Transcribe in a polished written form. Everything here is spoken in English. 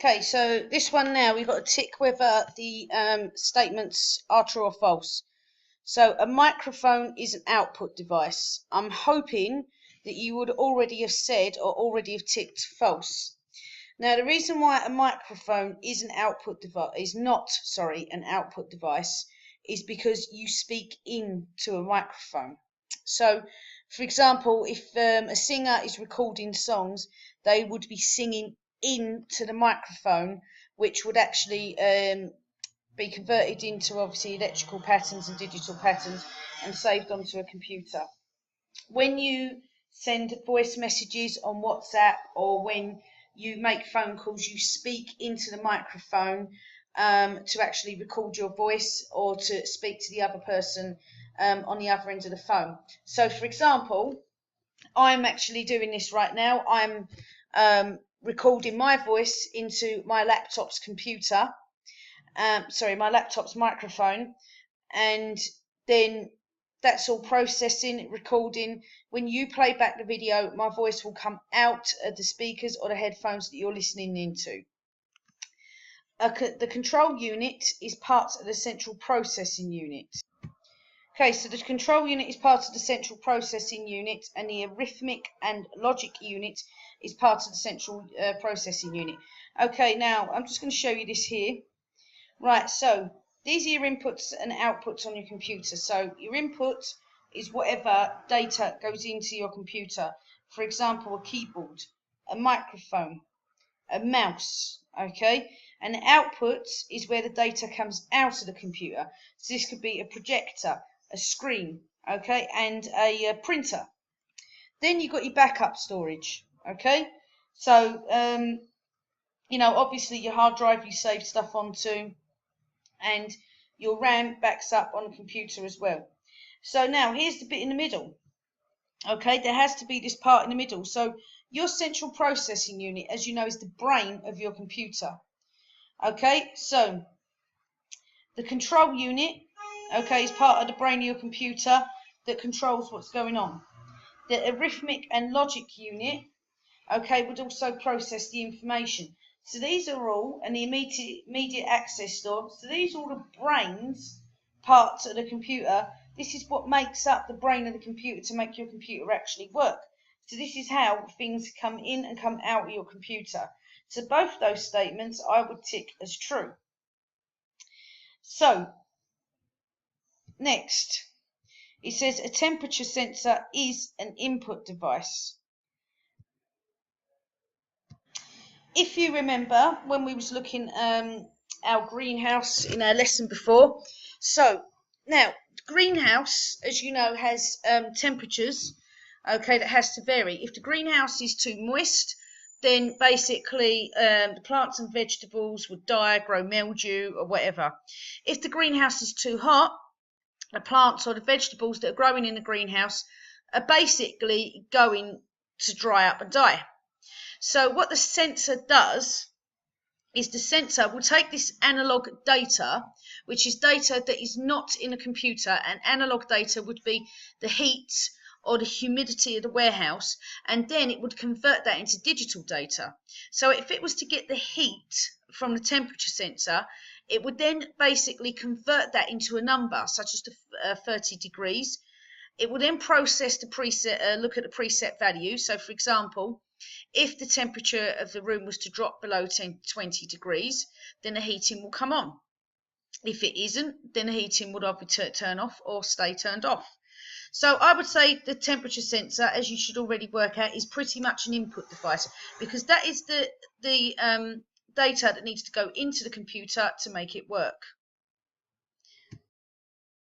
Okay, so this one now we've got to tick whether the statements are true or false. So a microphone is an output device. I'm hoping that you would already have said or already have ticked false. Now the reason why a microphone is an output device is not, sorry, an output device is because you speak into a microphone. So, for example, if a singer is recording songs, they would be singing into the microphone, which would actually be converted into obviously electrical patterns and digital patterns and saved onto a computer. When you send voice messages on WhatsApp or when you make phone calls, you speak into the microphone to actually record your voice or to speak to the other person on the other end of the phone. So, for example, I'm actually doing this right now. I'm recording my voice into my laptop's computer, my laptop's microphone, and then that's all processing, recording. When you play back the video, my voice will come out of the speakers or the headphones that you're listening into. The control unit is part of the central processing unit. Okay, so the control unit is part of the central processing unit, and the arithmetic and logic unit is part of the central processing unit. Okay, now I'm just going to show you this here. Right, so these are your inputs and outputs on your computer. So your input is whatever data goes into your computer. For example, a keyboard, a microphone, a mouse, okay? And the output is where the data comes out of the computer. So this could be a projector, a screen, okay, and a printer. Then you've got your backup storage, okay? So, you know, obviously your hard drive you save stuff onto, and your RAM backs up on the computer as well. So now here's the bit in the middle. Okay, there has to be this part in the middle. So your central processing unit, as you know, is the brain of your computer. Okay, so the control unit, okay, is part of the brain of your computer that controls what's going on. The arithmetic and logic unit, okay, would also process the information. So these are all, and the immediate access store. So these are all the brains parts of the computer. This is what makes up the brain of the computer to make your computer actually work. So this is how things come in and come out of your computer. So both those statements I would tick as true. So next, it says a temperature sensor is an input device. If you remember when we was looking our greenhouse in our lesson before, so now greenhouse, as you know, has temperatures, okay, that has to vary. If the greenhouse is too moist, then basically the plants and vegetables would die, grow mildew or whatever. If the greenhouse is too hot, the plants or the vegetables that are growing in the greenhouse are basically going to dry up and die. So what the sensor does is the sensor will take this analog data, which is data that is not in a computer, and analog data would be the heat or the humidity of the warehouse, and then it would convert that into digital data. So if it was to get the heat from the temperature sensor, it would then basically convert that into a number, such as the 30 degrees. It will then process the preset, look at the preset value. So for example, if the temperature of the room was to drop below 20 degrees, then the heating will come on. If it isn't, then the heating would either turn off or stay turned off. So I would say the temperature sensor, as you should already work out, is pretty much an input device, because that is the data that needs to go into the computer to make it work.